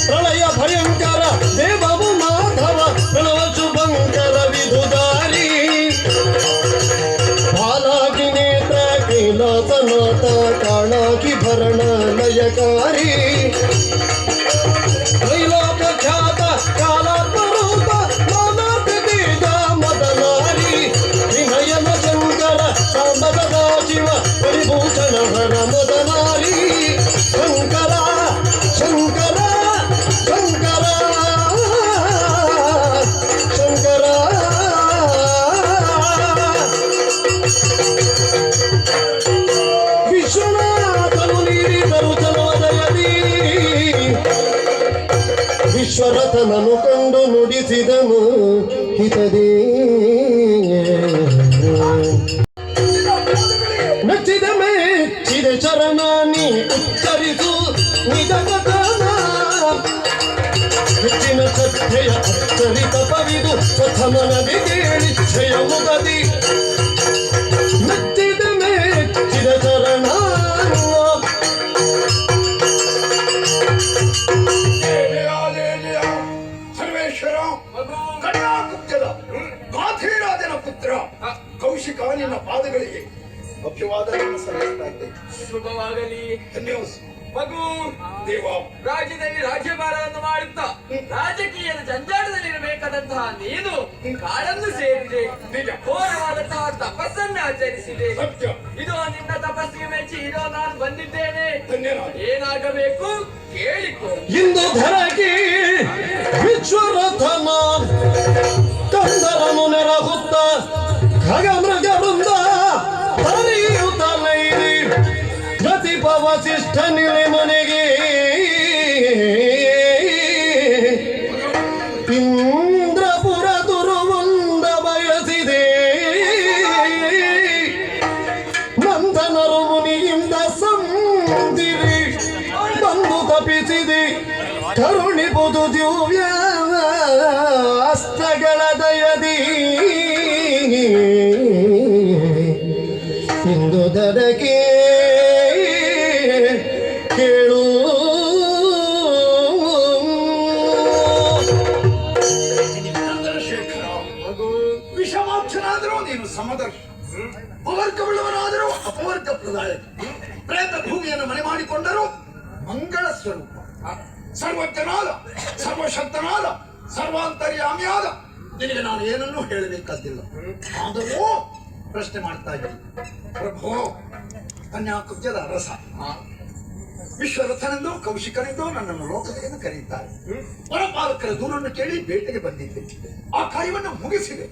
ಪ್ರಳಯ ಭಯಂಕರ ದೇವವು ಮಾಧವ ಪ್ರಣವ ಶುಭಂಕರ ವಿಧುದಾರಿ ಬಾಲಾಗಿ ನೇತ್ರ ಕೈಲಾಸನಾಥ ಕಾಣಾಕಿ ಭರಣ ಲಯಕಾರಿ ಕೈಲಾಪ ಖ್ಯಾತ ಕಾಲಾತ್ಮರೂಪ ಮಾನಾಥ ತೇಜ ಮದನಾರಿ ವಿನಯನ ಶಂಕರ ಸಾಂಬದ ಶಿವ ಪರಿಭೂಷಣ ಹರ ಮದನಾರಿ ಶಂಕರ ಶಂಕರ ಶಂಕರ ಶಂಕರ ವಿಶ್ವನಾಥನು ನೀಡಿದರು ಜನವದಯದಿ ವಿಶ್ವರಥನನು ಕಂಡು ನುಡಿಸಿದನು ಹಿತದೇ ಮೆಚ್ಚಿದ ಮೆಚ್ಚಿದ ಚರಣಾನಿ ಉಚ್ಚರಿಸು ನಿಜ ಕಥನ ಹೆಚ್ಚಿನ ಶ್ರದ್ಧೆಯ ಅಚ್ಚರಿತ ಪವಿದು ಪ್ರಥಮನದಿ ಕೇಳಿಚ್ಛೆಯ ಮುಗದಿ ಮೆಚ್ಚಿದ ಮೆಚ್ಚಿದ ಚರಣ ಸರ್ವೇಶ್ವರ ಕನ್ಯಾಕುಬ್ಜದ ಗಾಧಿರಾಜನ ಪುತ್ರ ಕೌಶಿಕ ನಿನ್ನ ಪಾದಗಳಿಗೆ ಅಭಿವಾದನೆಯನ್ನು ಸಲ್ಲಿಸ್ತಾ ಇದ್ದೇನೆ. ಶುಭವಾಗಲಿ. ಧನ್ಯವಾದ ಮಗು. ದೇವ ರಾಜ್ಯದಲ್ಲಿ ರಾಜ್ಯಭಾರವನ್ನು ಮಾಡುತ್ತಾ ರಾಜಕೀಯದ ಜಂಜಾಟದಲ್ಲಿರಬೇಕಾದಂತಹ ನೀನು ಕಾಡನ್ನು ಸೇರಿದೆ. ನಿಜ. ಘೋರವಾದಂತಹ ತಪಸ್ಸನ್ನು ಆಚರಿಸಿದೆ. ಸತ್ಯ. ಇದು ನಿನ್ನ ತಪಸ್ಸಿಗೆ ಮೆಚ್ಚಿ ಇದೋ ನಾನು ಬಂದಿದ್ದೇನೆ. ಧನ್ಯವಾದ. ಏನಾಗಬೇಕು ಕೇಳಿಕೊ. ಇಂದು ಧರಗೆ ವಿಶ್ವರಥನ ಕಂದರನು ನೆರಹುತ್ತ ಖಗ ಮೃಗ ವೃಂದ ಹರಿಯುತ್ತಲೈರಿ ಪ್ರತಿಪ ವಸಿಷ್ಠ ನಿಲೆ ಮನೆಗೆ ಇಂದ್ರಪುರ ದುರುವಂದ ಬಯಸಿದೆ ನಂದನರು ಮುನಿಯಿಂದ ಸಂದಿರಿ ಬಂದು ತಪಿಸಿದೆ ಕರುಣಿಬುದು ದಿವ್ಯ ಅಸ್ತ್ರಗಳ ದಯದಿ ಇಂದು ದರಗೆ ಕೇಳು ಚಂದ್ರಶೇಖರ ವಿಷಮಾಂಶನಾದರೂ ನೀನು ಸಮದರ್ಶಿ, ಅಪವರ್ಗವುಳ್ಳವನಾದರೂ ಅಪವರ್ಗ ಪ್ರದಾಯಕ, ಪ್ರೇತ ಭೂಮಿಯನ್ನು ಮನೆ ಮಾಡಿಕೊಂಡರೂ ಮಂಗಳ ಸ್ವರೂಪ, ಸರ್ವಜ್ಞನಾದ ಸರ್ವಶಕ್ತನಾದ ಸರ್ವಾಂತರ್ಯಾಮಿಯಾದ ನಿನಗೆ ನಾನು ಏನನ್ನೂ ಹೇಳಬೇಕಾದಿಲ್ಲ. ಆದರೂ ಪ್ರಶ್ನೆ ಮಾಡ್ತಾ ಇದ್ದೀನಿ. ಪ್ರಭು, ಕನ್ಯಾಕುಬ್ಜದ ರಸ ವಿಶ್ವರಥನೆಂದು ಕೌಶಿಕನೆಂದು ನನ್ನನ್ನು ಲೋಕತೆಯನ್ನು ಕರೆಯುತ್ತಾರೆ. ಪರಪಾಲಕರ ದೂರನ್ನು ಕೇಳಿ ಬೇಟೆಗೆ ಬಂದಿದ್ದೆ. ಆ ಕಾರ್ಯವನ್ನು ಮುಗಿಸಿದೆ.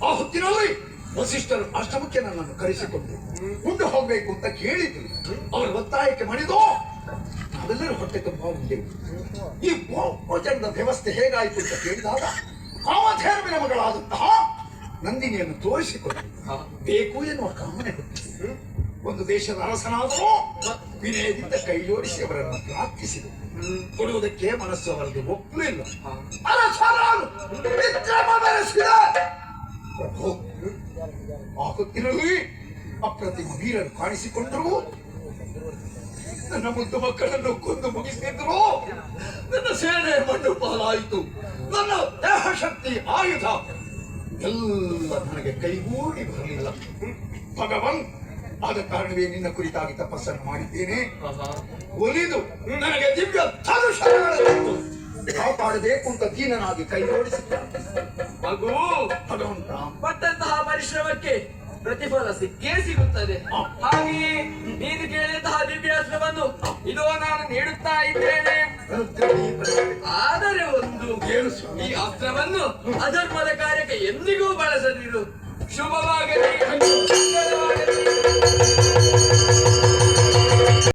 ಆ ಹೊತ್ತಿನಲ್ಲಿ ವಸಿಷ್ಠರು ಅಷ್ಟಮಕ್ಕೆ ನನ್ನನ್ನು ಕರೆಸಿಕೊಂಡು ಉಂಡು ಹೋಗಬೇಕು ಅಂತ ಕೇಳಿದ್ರು. ಅವರ ಒತ್ತಾಯಕ್ಕೆ ಮಣಿದು ನಾವೆಲ್ಲರೂ ಹೊಟ್ಟೆ ತುಂಬ ಉಂಡೆವು. ಈ ಭೋಜನದ ವ್ಯವಸ್ಥೆ ಹೇಗಾಯಿತು ಅಂತ ಕೇಳಿದಾಗ ಕಾಮಧೇನುವಿನ ಮಗಳಾದಂತಹ ನಂದಿನಿಯನ್ನು ತೋರಿಸಿಕೊಂಡು ಬೇಕು ಎನ್ನುವ ಕಾಮನೆ ಹುಟ್ಟಿತು. ಒಂದು ದೇಶದ ಅರಸನಾದರೂ ವಿನಯದಿಂದ ಕೈ ಜೋಡಿಸಿ ಅವರನ್ನು ಪ್ರಾರ್ಥಿಸಿದರು. ಕೊಡುವುದಕ್ಕೆ ಮನಸ್ಸು ಅವರದ್ದು ಒಪ್ಪಲಿಲ್ಲ. ಪ್ರಭು, ಆ ಹೊತ್ತಿನಲ್ಲಿ ಅಪ್ರತಿಮ ವೀರರು ಕಾಣಿಸಿಕೊಂಡರು. ನನ್ನ ಮುದ್ದು ಮಕ್ಕಳನ್ನು ಕೊಂದು ಮುಗಿಸಿದ್ರು. ನನ್ನ ಸೇನೆ ಮಣ್ಣು ಪಾಲಾಯಿತು. ನನ್ನ ದೇಹ ಶಕ್ತಿ ಆಯುಧ ಎಲ್ಲ ನನಗೆ ಕೈಗೂಡಿ ಬರಲಿಲ್ಲ. ಭಗವನ್, ಆದ ಕಾರಣವೇ ನಿನ್ನ ಕುರಿತಾಗಿ ತಪಸ್ಸನ್ನು ಮಾಡಿದ್ದೇನೆ. ಒಲಿದು ನನಗೆ ದಿವ್ಯ ಧನುಷಗಳನ್ನು ಕಾಪಾಡಬೇಕು ಅಂತ ದೀನನಾಗಿ ಕೈ ಜೋಡಿಸಿದ್ದ. ಮಗು, ಭಗವಂತ, ಪಟ್ಟಂತಹ ಪರಿಶ್ರಮಕ್ಕೆ ಪ್ರತಿಫಲ ಸಿಕ್ಕೇ ಸಿಗುತ್ತದೆ. ಹಾಗೆಯೇ ನೀನು ಕೇಳಿದಂತಹ ದಿವ್ಯಾಸ್ತ್ರವನ್ನು ಇದೋ ನಾನು ನೀಡುತ್ತಾ ಇದ್ದೇನೆ. ಆದರೆ ಒಂದು, ಈ ಅಸ್ತ್ರವನ್ನು ಅಧರ್ಮದ ಕಾರ್ಯಕ್ಕೆ ಎಂದಿಗೂ ಬಳಸದಿರು. ಶುಭವಾಗಲಿ.